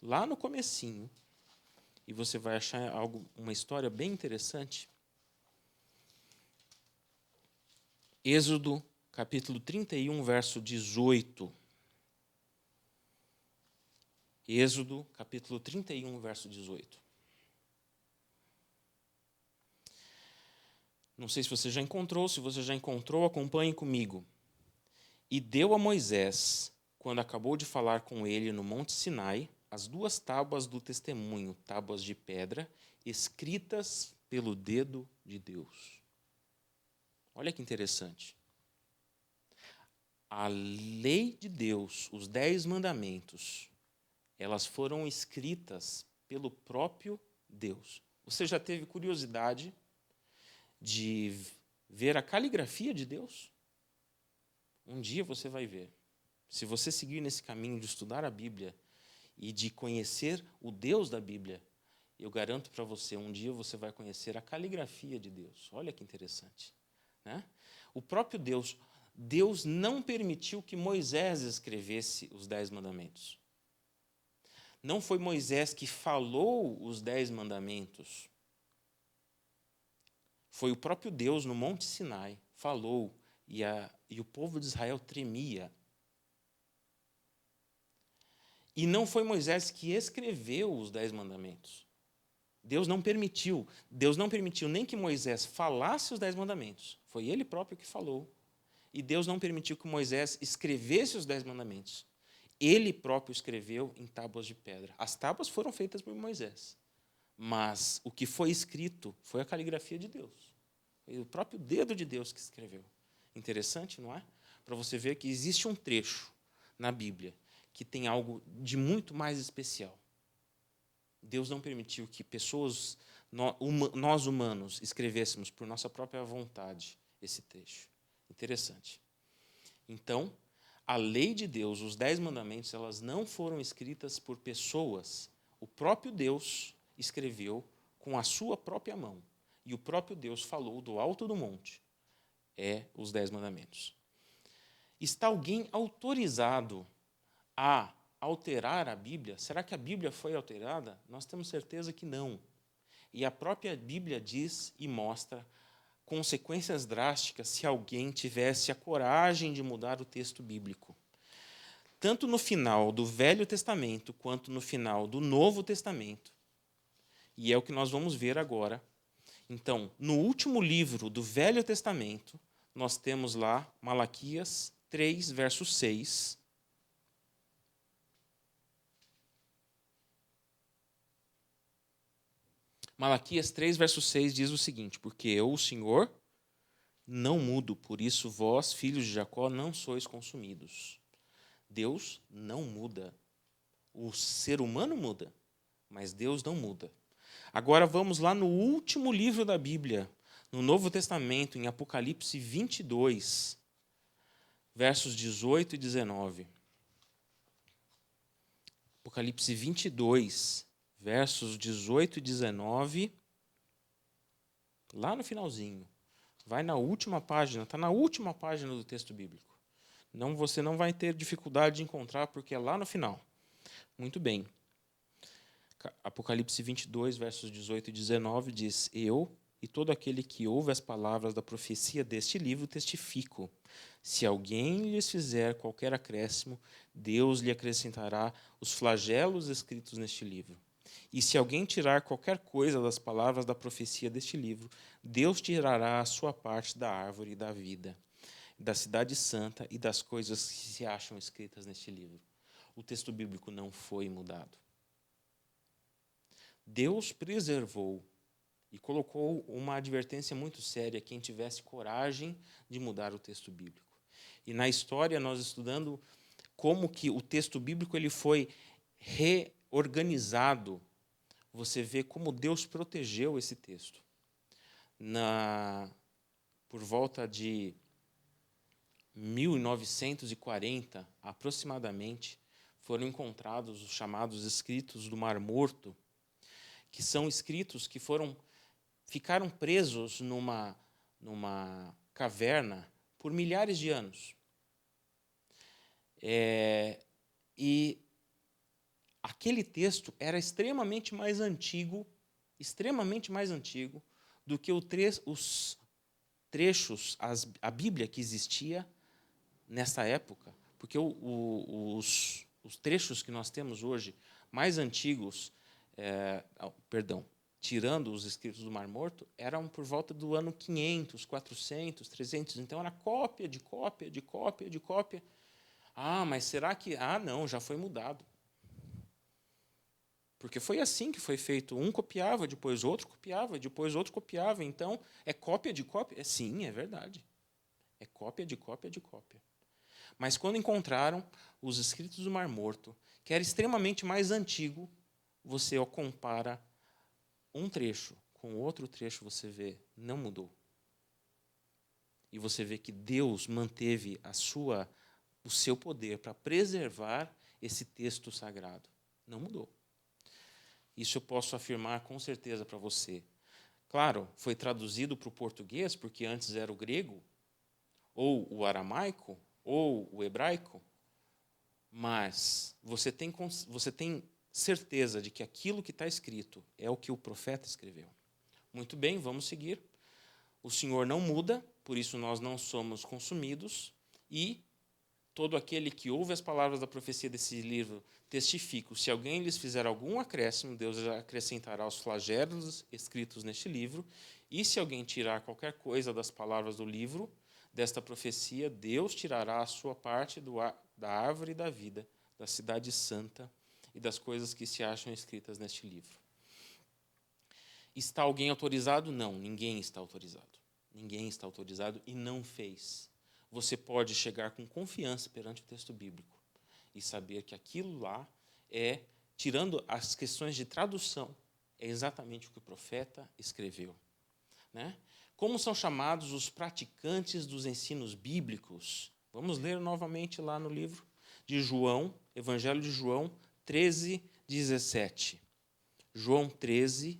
lá no comecinho, e você vai achar uma história bem interessante. Êxodo, capítulo 31, verso 18. Êxodo, capítulo 31, verso 18. Não sei se você já encontrou, se você já encontrou, acompanhe comigo. E deu a Moisés, quando acabou de falar com ele no Monte Sinai, as 2 tábuas do testemunho, tábuas de pedra, escritas pelo dedo de Deus. Olha que interessante. A lei de Deus, os 10 mandamentos, elas foram escritas pelo próprio Deus. Você já teve curiosidade de ver a caligrafia de Deus? Um dia você vai ver. Se você seguir nesse caminho de estudar a Bíblia e de conhecer o Deus da Bíblia, eu garanto para você, um dia você vai conhecer a caligrafia de Deus. Olha que interessante, né? O próprio Deus não permitiu que Moisés escrevesse os 10 mandamentos. Não foi Moisés que falou os 10 mandamentos. Foi o próprio Deus, no Monte Sinai, falou, e o povo de Israel tremia. E não foi Moisés que escreveu os 10 mandamentos. Deus não permitiu nem que Moisés falasse os 10 mandamentos. Foi ele próprio que falou. E Deus não permitiu que Moisés escrevesse os 10 mandamentos. Ele próprio escreveu em tábuas de pedra. As tábuas foram feitas por Moisés. Mas o que foi escrito foi a caligrafia de Deus. Foi o próprio dedo de Deus que escreveu. Interessante, não é? Para você ver que existe um trecho na Bíblia que tem algo de muito mais especial. Deus não permitiu que pessoas, nós humanos, escrevêssemos por nossa própria vontade esse trecho. Interessante. Então, a lei de Deus, os 10 mandamentos, elas não foram escritas por pessoas. O próprio Deus escreveu com a sua própria mão. E o próprio Deus falou do alto do monte. Os 10 mandamentos. Está alguém autorizado a alterar a Bíblia? Será que a Bíblia foi alterada? Nós temos certeza que não. E a própria Bíblia diz e mostra consequências drásticas se alguém tivesse a coragem de mudar o texto bíblico. Tanto no final do Velho Testamento, quanto no final do Novo Testamento. E é o que nós vamos ver agora. Então, no último livro do Velho Testamento, nós temos lá Malaquias 3, verso 6. Malaquias 3, verso 6 diz o seguinte: porque eu, o Senhor, não mudo, por isso vós, filhos de Jacó, não sois consumidos. Deus não muda. O ser humano muda, mas Deus não muda. Agora vamos lá no último livro da Bíblia, no Novo Testamento, em Apocalipse 22, versos 18 e 19. Apocalipse 22, versos 18 e 19, lá no finalzinho. Vai na última página, está na última página do texto bíblico. Você não vai ter dificuldade de encontrar, porque é lá no final. Muito bem. Apocalipse 22, versos 18 e 19 diz: Eu e todo aquele que ouve as palavras da profecia deste livro testifico. Se alguém lhes fizer qualquer acréscimo, Deus lhe acrescentará os flagelos escritos neste livro. E se alguém tirar qualquer coisa das palavras da profecia deste livro, Deus tirará a sua parte da árvore da vida, da cidade santa e das coisas que se acham escritas neste livro. O texto bíblico não foi mudado. Deus preservou e colocou uma advertência muito séria a quem tivesse coragem de mudar o texto bíblico. E na história, nós estudando como que o texto bíblico ele foi reorganizado, você vê como Deus protegeu esse texto. Por volta de 1940, aproximadamente, foram encontrados os chamados escritos do Mar Morto, que são escritos que ficaram presos numa caverna por milhares de anos. E aquele texto era extremamente mais antigo do que os trechos, a Bíblia que existia nessa época, porque os trechos que nós temos hoje, mais antigos, tirando os escritos do Mar Morto, eram por volta do ano 500, 400, 300. Então, era cópia de cópia, de cópia, de cópia. Mas será que... não, já foi mudado. Porque foi assim que foi feito. Um copiava, depois outro copiava, depois outro copiava. Então, é cópia de cópia? Sim, é verdade. É cópia de cópia de cópia. Mas quando encontraram os escritos do Mar Morto, que era extremamente mais antigo, você compara um trecho com outro trecho, você vê, não mudou. E você vê que Deus manteve o seu poder para preservar esse texto sagrado. Não mudou. Isso eu posso afirmar com certeza para você. Claro, foi traduzido para o português, porque antes era o grego, ou o aramaico, ou o hebraico, mas você tem certeza de que aquilo que está escrito é o que o profeta escreveu. Muito bem, vamos seguir. O Senhor não muda, por isso nós não somos consumidos, e todo aquele que ouve as palavras da profecia desse livro testifica. Se alguém lhes fizer algum acréscimo, Deus acrescentará os flagelos escritos neste livro, e se alguém tirar qualquer coisa das palavras do livro, desta profecia, Deus tirará a sua parte da árvore da vida, da cidade santa e das coisas que se acham escritas neste livro. Está alguém autorizado? Não, ninguém está autorizado. Ninguém está autorizado e não fez. Você pode chegar com confiança perante o texto bíblico e saber que aquilo lá tirando as questões de tradução, é exatamente o que o profeta escreveu. Né? Como são chamados os praticantes dos ensinos bíblicos? Vamos ler novamente lá no livro de João, Evangelho de João 13, 17. João 13,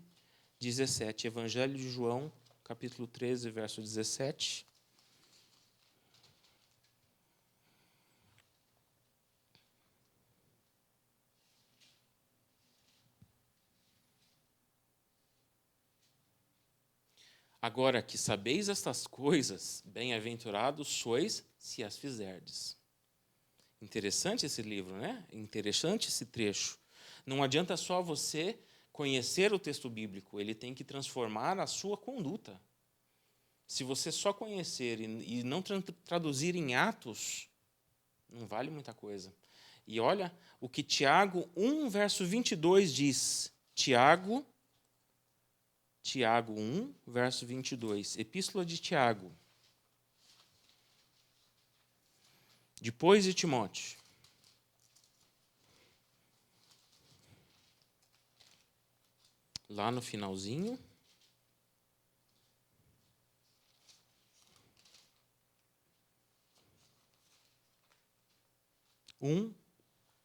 17. Evangelho de João, capítulo 13, verso 17. Agora que sabeis estas coisas, bem-aventurados sois se as fizerdes. Interessante esse livro, né? Interessante esse trecho. Não adianta só você conhecer o texto bíblico, ele tem que transformar a sua conduta. Se você só conhecer e não traduzir em atos, não vale muita coisa. E olha o que Tiago 1, verso 22 diz. Tiago 1, verso 22. Epístola de Tiago. Depois de Timóteo. Lá no finalzinho.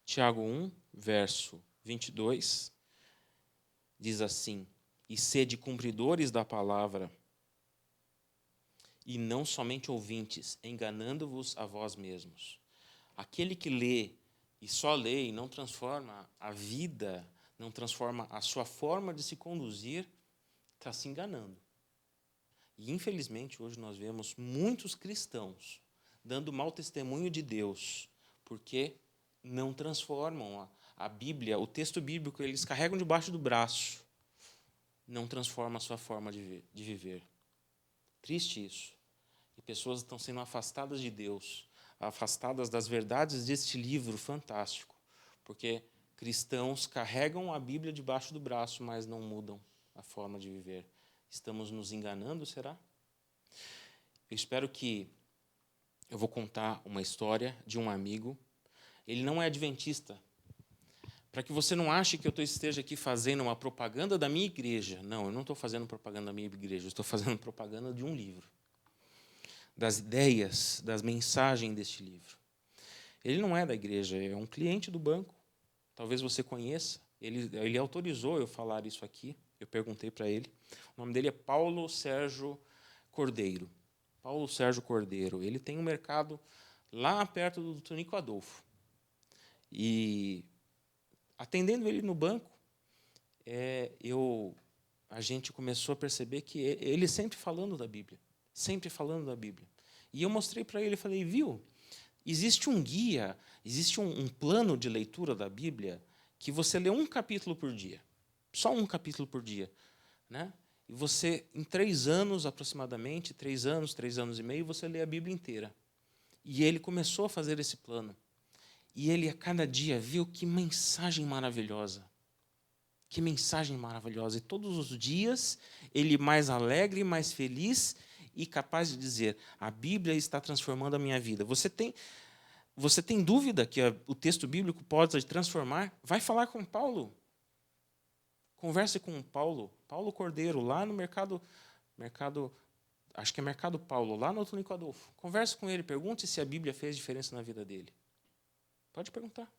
Tiago 1, verso 22, diz assim: E sede cumpridores da palavra, e não somente ouvintes, enganando-vos a vós mesmos. Aquele que lê e só lê e não transforma a vida, não transforma a sua forma de se conduzir, está se enganando. E, infelizmente, hoje nós vemos muitos cristãos dando mau testemunho de Deus, porque não transformam a Bíblia, o texto bíblico, eles carregam debaixo do braço, não transforma a sua forma de viver. Triste isso. E pessoas estão sendo afastadas de Deus, afastadas das verdades deste livro fantástico, porque cristãos carregam a Bíblia debaixo do braço, mas não mudam a forma de viver. Estamos nos enganando, será? Eu espero que eu vou contar uma história de um amigo. Ele não é adventista. Para que você não ache que eu esteja aqui fazendo uma propaganda da minha igreja. Não, eu não estou fazendo propaganda da minha igreja, eu estou fazendo propaganda de um livro. Das ideias, das mensagens deste livro. Ele não é da igreja, é um cliente do banco. Talvez você conheça. Ele autorizou eu falar isso aqui. Eu perguntei para ele. O nome dele é Paulo Sérgio Cordeiro. Paulo Sérgio Cordeiro. Ele tem um mercado lá perto do Tonico Adolfo. E, atendendo ele no banco, a gente começou a perceber que ele sempre falando da Bíblia. Sempre falando da Bíblia. E eu mostrei para ele, falei, viu, existe um guia, existe um plano de leitura da Bíblia que você lê um capítulo por dia. Só um capítulo por dia. Né? E você, em 3 anos aproximadamente, 3 anos e meio, você lê a Bíblia inteira. E ele começou a fazer esse plano. E ele, a cada dia, viu que mensagem maravilhosa. Que mensagem maravilhosa. E todos os dias, ele mais alegre, mais feliz e capaz de dizer, a Bíblia está transformando a minha vida. Você tem dúvida que o texto bíblico pode transformar? Vai falar com Paulo. Converse com Paulo Cordeiro, lá no mercado, acho que é Mercado Paulo, lá no Tonico Adolfo. Converse com ele, pergunte se a Bíblia fez diferença na vida dele. Pode perguntar.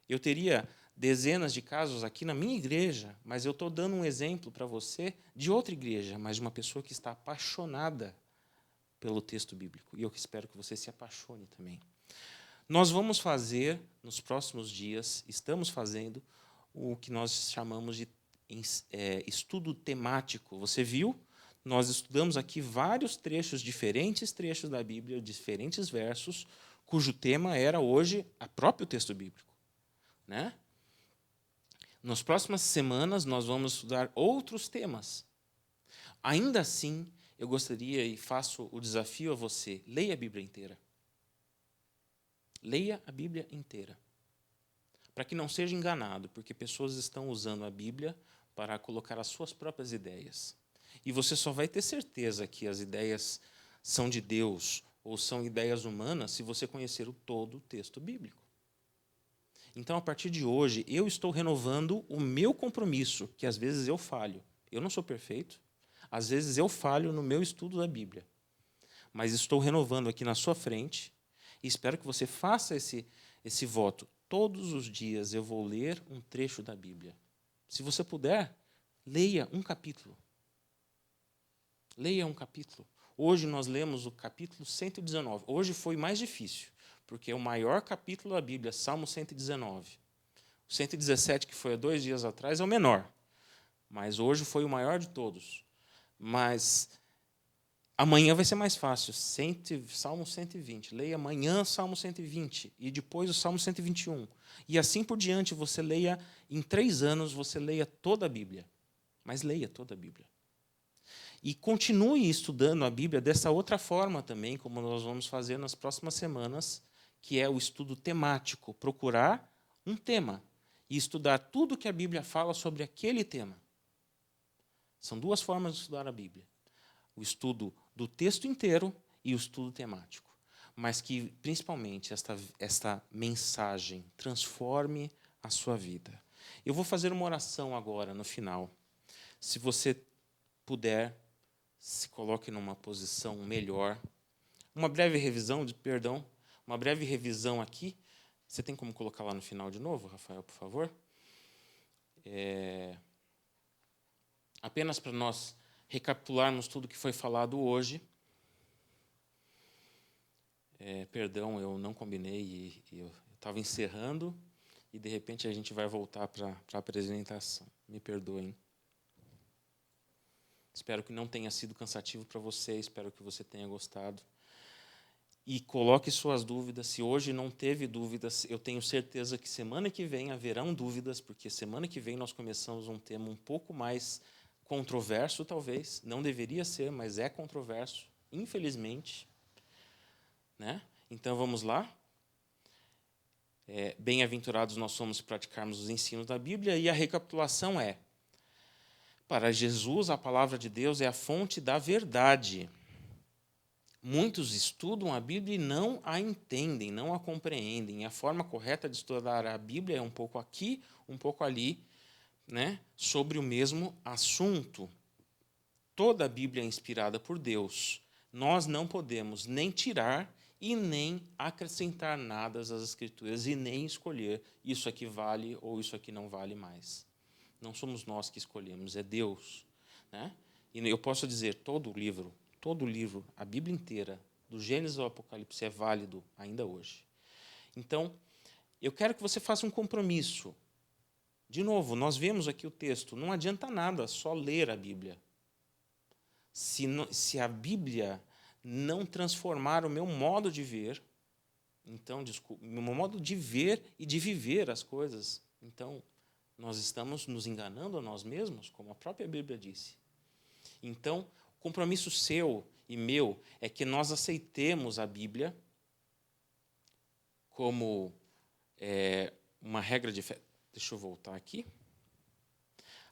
Eu teria dezenas de casos aqui na minha igreja, mas eu estou dando um exemplo para você de outra igreja, mas de uma pessoa que está apaixonada pelo texto bíblico. E eu espero que você se apaixone também. Nós vamos fazer, nos próximos dias, estamos fazendo o que nós chamamos de estudo temático. Você viu? Nós estudamos aqui vários trechos, diferentes trechos da Bíblia, diferentes versos, cujo tema era hoje o próprio texto bíblico. Né? Nas próximas semanas, nós vamos estudar outros temas. Ainda assim, eu gostaria e faço o desafio a você, leia a Bíblia inteira. Leia a Bíblia inteira. Para que não seja enganado, porque pessoas estão usando a Bíblia para colocar as suas próprias ideias. E você só vai ter certeza que as ideias são de Deus ou são ideias humanas se você conhecer todo o texto bíblico. Então, a partir de hoje, eu estou renovando o meu compromisso, que às vezes eu falho. Eu não sou perfeito, às vezes eu falho no meu estudo da Bíblia. Mas estou renovando aqui na sua frente e espero que você faça esse voto. Todos os dias eu vou ler um trecho da Bíblia. Se você puder, leia um capítulo. Leia um capítulo. Hoje nós lemos o capítulo 119. Hoje foi mais difícil, porque é o maior capítulo da Bíblia, Salmo 119. O 117, que foi há 2 dias atrás, é o menor. Mas hoje foi o maior de todos. Mas amanhã vai ser mais fácil. Salmo 120. Leia amanhã Salmo 120. E depois o Salmo 121. E assim por diante, você leia, em 3 anos, você leia toda a Bíblia. Mas leia toda a Bíblia. E continue estudando a Bíblia dessa outra forma também, como nós vamos fazer nas próximas semanas, que é o estudo temático. Procurar um tema e estudar tudo que a Bíblia fala sobre aquele tema. São 2 formas de estudar a Bíblia. O estudo do texto inteiro e o estudo temático. Mas que, principalmente, esta mensagem transforme a sua vida. Eu vou fazer uma oração agora, no final. Se você puder, se coloque numa posição melhor. Uma breve revisão aqui. Você tem como colocar lá no final de novo, Rafael, por favor? Apenas para nós recapitularmos tudo que foi falado hoje. Perdão, eu não combinei e eu estava encerrando e, de repente, a gente vai voltar para a apresentação. Me perdoem. Espero que não tenha sido cansativo para você, espero que você tenha gostado. E coloque suas dúvidas. Se hoje não teve dúvidas, eu tenho certeza que semana que vem haverão dúvidas, porque semana que vem nós começamos um tema um pouco mais controverso, talvez. Não deveria ser, mas é controverso, infelizmente. Né? Então, vamos lá. Bem-aventurados nós somos se praticarmos os ensinos da Bíblia, e a recapitulação é: para Jesus, a palavra de Deus é a fonte da verdade. Muitos estudam a Bíblia e não a entendem, não a compreendem. A forma correta de estudar a Bíblia é um pouco aqui, um pouco ali, né, sobre o mesmo assunto. Toda a Bíblia é inspirada por Deus. Nós não podemos nem tirar e nem acrescentar nada às Escrituras e nem escolher isso aqui vale ou isso aqui não vale mais. Não somos nós que escolhemos, é Deus. Né? E eu posso dizer, todo o livro, a Bíblia inteira, do Gênesis ao Apocalipse, é válido ainda hoje. Então, eu quero que você faça um compromisso. De novo, nós vemos aqui o texto, não adianta nada só ler a Bíblia. Se a Bíblia não transformar o meu modo de ver, então, o meu modo de ver e de viver as coisas, então, nós estamos nos enganando a nós mesmos, como a própria Bíblia disse. Então, o compromisso seu e meu é que nós aceitemos a Bíblia como uma regra de fé. Deixa eu voltar aqui.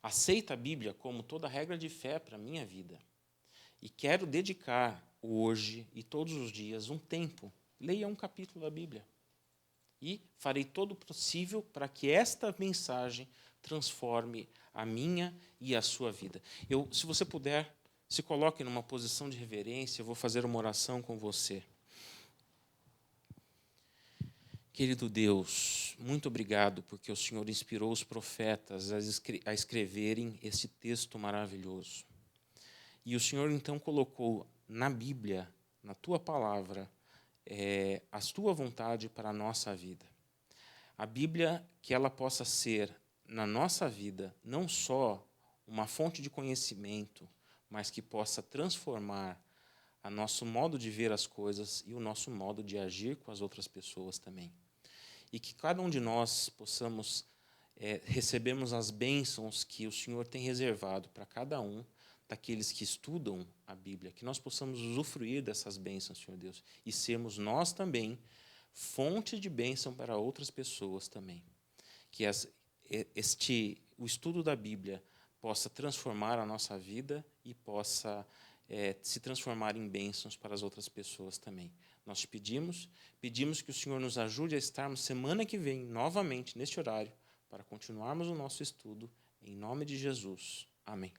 Aceita a Bíblia como toda regra de fé para a minha vida. E quero dedicar hoje e todos os dias um tempo. Leia um capítulo da Bíblia. E farei todo o possível para que esta mensagem transforme a minha e a sua vida. Se você puder, se coloque numa posição de reverência, eu vou fazer uma oração com você. Querido Deus, muito obrigado porque o Senhor inspirou os profetas a escreverem esse texto maravilhoso. E o Senhor então colocou na Bíblia, na Tua palavra, a Tua vontade para a nossa vida. A Bíblia, que ela possa ser, na nossa vida, não só uma fonte de conhecimento, mas que possa transformar o nosso modo de ver as coisas e o nosso modo de agir com as outras pessoas também. E que cada um de nós possamos recebermos as bênçãos que o Senhor tem reservado para cada um daqueles que estudam a Bíblia, que nós possamos usufruir dessas bênçãos, Senhor Deus, e sermos nós também fonte de bênção para outras pessoas também. Que o estudo da Bíblia possa transformar a nossa vida e possa se transformar em bênçãos para as outras pessoas também. Nós te pedimos que o Senhor nos ajude a estarmos semana que vem, novamente, neste horário, para continuarmos o nosso estudo, em nome de Jesus. Amém.